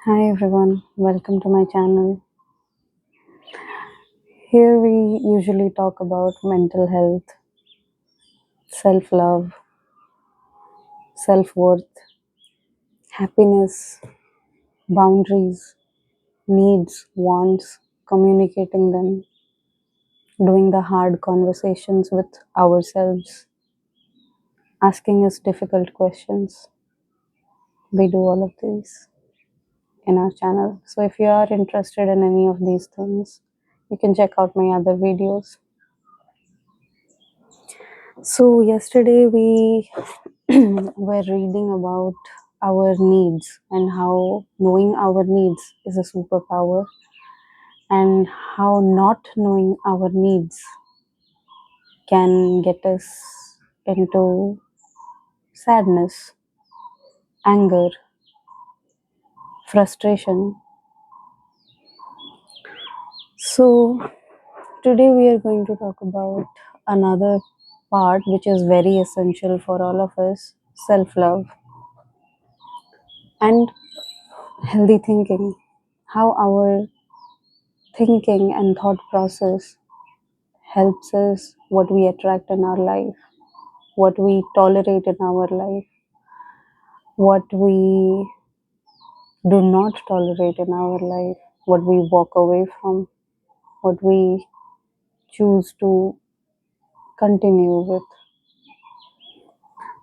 Hi everyone, welcome to my channel. Here we usually talk about mental health, self love, self worth, happiness, boundaries, needs, wants, communicating them, doing the hard conversations with ourselves, asking us difficult questions. We do all of these in our channel. So if you are interested in any of these things, you can check out my other videos. So, yesterday we were reading about our needs and how knowing our needs is a superpower, and how not knowing our needs can get us into sadness, anger, frustration. So, today we are going to talk about another part which is very essential for all of us: self love and healthy thinking. How our thinking and thought process helps us what we attract in our life, what we tolerate in our life, what we do not tolerate in our life, what we walk away from, what we choose to continue with.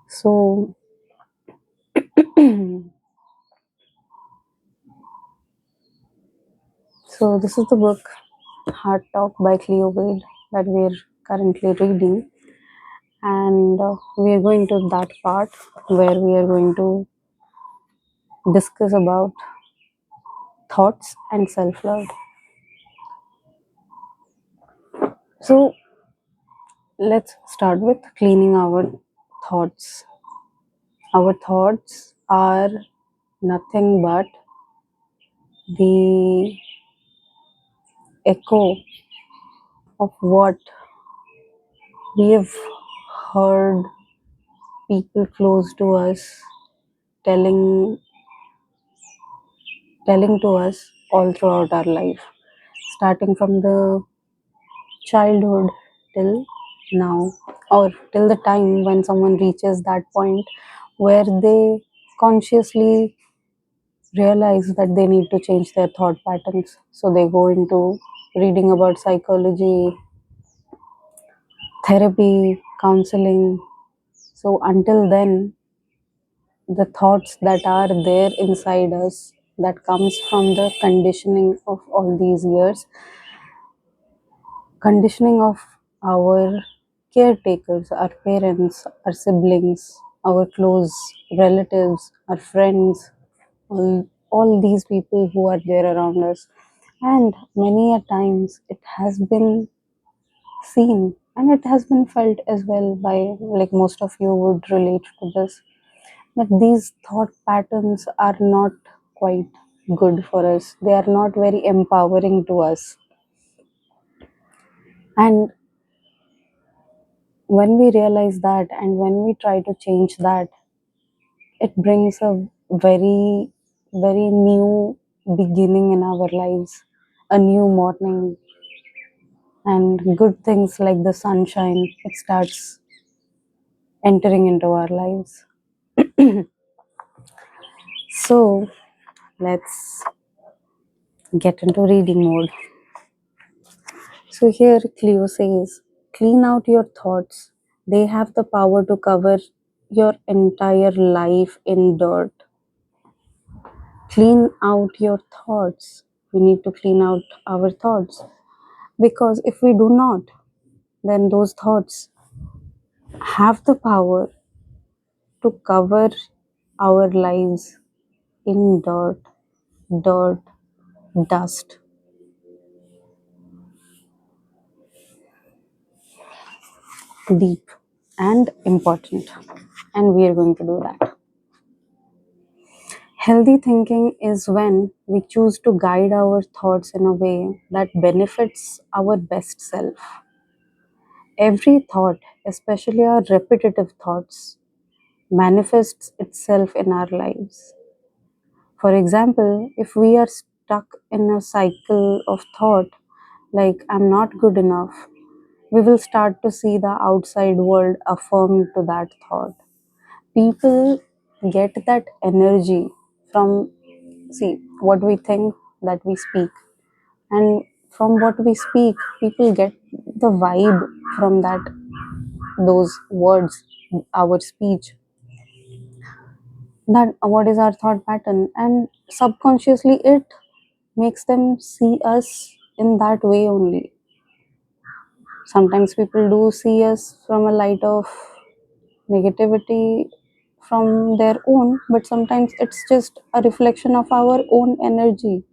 So, so this is the book Heart Talk by Cleo Wade that we're currently reading, and we are going to that part where we are going to discuss about thoughts and self love. So, let's start with cleaning our thoughts. Our thoughts are nothing but the echo of what we have heard people close to us telling telling to us all throughout our life, starting from the childhood till now, or till the time when someone reaches that point where they consciously realize that they need to change their thought patterns. So they go into reading about psychology, therapy, counseling. So until then, the thoughts that are there inside us, that comes from the conditioning of all these years, conditioning of our caretakers, our parents, our siblings, our close relatives, our friends, all these people who are there around us. And many a times it has been seen and it has been felt as well by, like, most of you would relate to this, that these thought patterns are not quite good for us. They are not very empowering to us. And when we realize that and when we try to change that, it brings a very, very new beginning in our lives, a new morning, and good things like the sunshine, it starts entering into our lives. So let's get into reading mode. So here Cleo says, clean out your thoughts. They have the power to cover your entire life in dirt. Clean out your thoughts. We need to clean out our thoughts, because if we do not, then those thoughts have the power to cover our lives in dirt, dust. Deep and important. And we are going to do that. Healthy thinking is when we choose to guide our thoughts in a way that benefits our best self. Every thought, especially our repetitive thoughts, manifests itself in our lives. For example, if we are stuck in a cycle of thought like I'm not good enough, we will start to see the outside world affirm to that thought. People get that energy from, see, what we think, that we speak, and from what we speak, people get the vibe from that, those words, our speech, that what is our thought pattern, and subconsciously it makes them see us in that way only. Sometimes people do see us from a light of negativity from their own, but sometimes it's just a reflection of our own energy.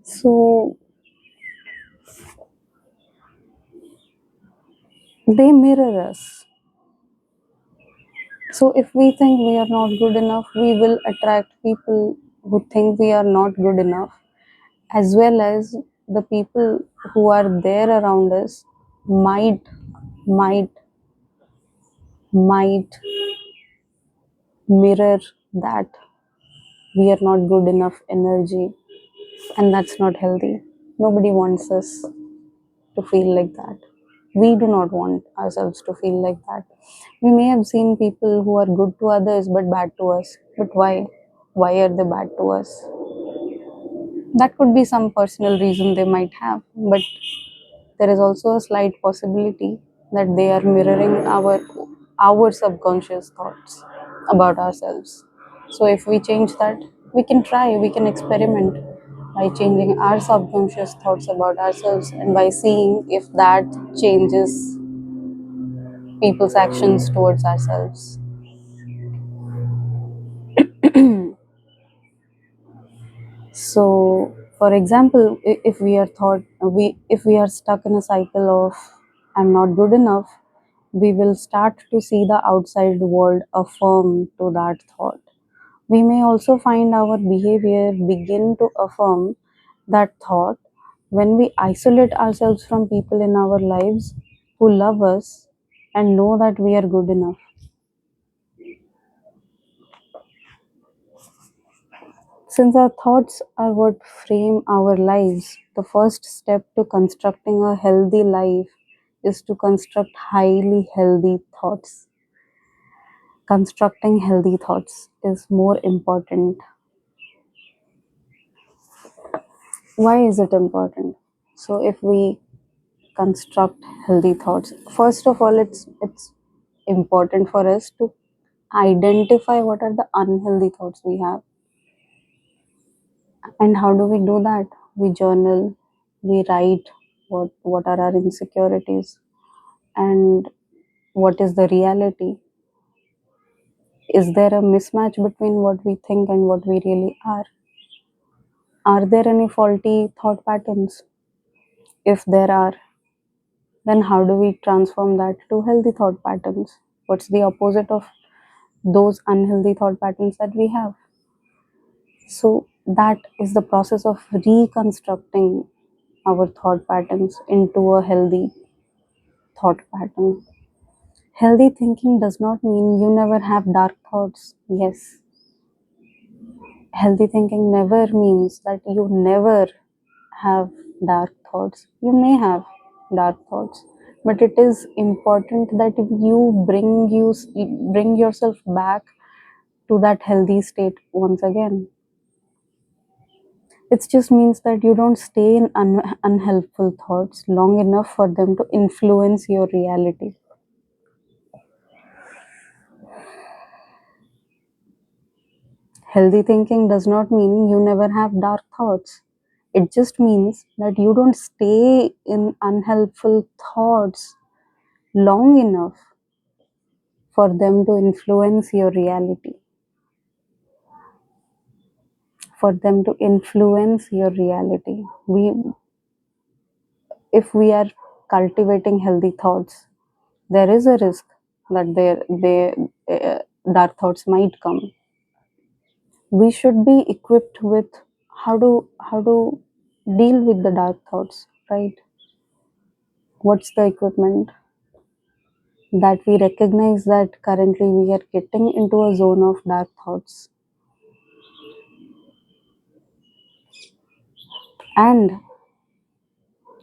So they mirror us. So if we think we are not good enough, we will attract people who think we are not good enough, as well as the people who are there around us might might might mirror that we are not good enough energy, and that's not healthy. Nobody wants us to feel like that. We do not want ourselves to feel like that. We may have seen people who are good to others but bad to us. But why? Why are they bad to us? That could be some personal reason they might have, but there is also a slight possibility that they are mirroring our subconscious thoughts about ourselves. So if we change that, we can try, we can experiment by changing our subconscious thoughts about ourselves and by seeing if that changes people's actions towards ourselves. So, for example, if we are thought we if we are stuck in a cycle of I'm not good enough, we will start to see the outside world affirm to that thought. We may also find our behavior begin to affirm that thought when we isolate ourselves from people in our lives who love us and know that we are good enough. Since our thoughts are what frame our lives, the first step to constructing a healthy life is to construct highly healthy thoughts. Constructing healthy thoughts is more important. Why is it important? So if we construct healthy thoughts, first of all, it's important for us to identify what are the unhealthy thoughts we have. And how do we do that? We journal, we write what are our insecurities and what is the reality. Is there a mismatch between what we think and what we really are? Are there any faulty thought patterns? If there are, then how do we transform that to healthy thought patterns? What's the opposite of those unhealthy thought patterns that we have? So that is the process of reconstructing our thought patterns into a healthy thought pattern. Healthy thinking does not mean you never have dark thoughts. Yes, healthy thinking never means that you never have dark thoughts. You may have dark thoughts, but it is important that bring yourself back to that healthy state once again. It just means that you don't stay in unhelpful thoughts long enough for them to influence your reality. Healthy thinking does not mean you never have dark thoughts. It just means that you don't stay in unhelpful thoughts long enough for them to influence your reality. For them to influence your reality. If we are cultivating healthy thoughts, there is a risk that uh, dark thoughts might come. We should be equipped with how to deal with the dark thoughts, right? What's the equipment? That we recognize that currently we are getting into a zone of dark thoughts. and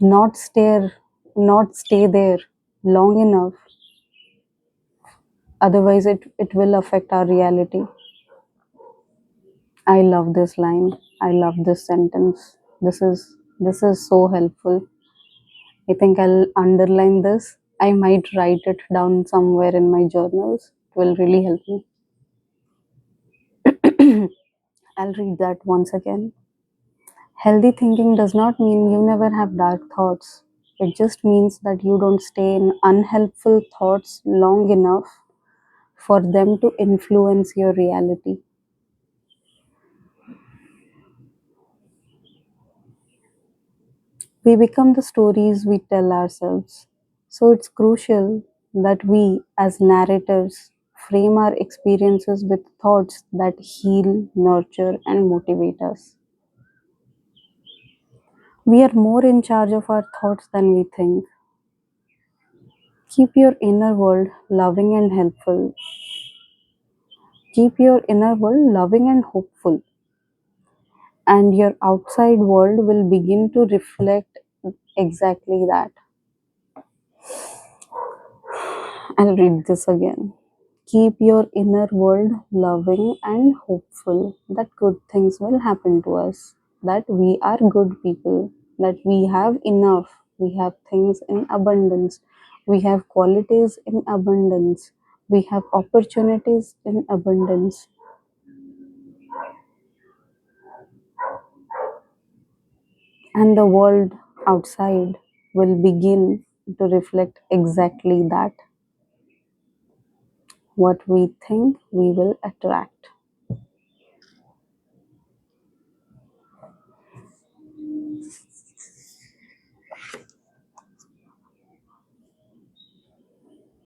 not stare not stay there long enough, otherwise it will affect our reality. I love this line. I love this sentence. This is so helpful. I think I'll underline this. I might write it down somewhere in my journals. It will really help me. I'll read that once again. Healthy thinking does not mean you never have dark thoughts. It just means that you don't stay in unhelpful thoughts long enough for them to influence your reality. We become the stories we tell ourselves. So it's crucial that we, as narrators, frame our experiences with thoughts that heal, nurture, and motivate us. We are more in charge of our thoughts than we think. Keep your inner world loving and helpful. Keep your inner world loving and hopeful, and your outside world will begin to reflect exactly that. I'll read this again. Keep your inner world loving and hopeful that good things will happen to us, that we are good people, that we have enough, we have things in abundance, we have qualities in abundance, we have opportunities in abundance, and the world outside will begin to reflect exactly that. What we think, we will attract.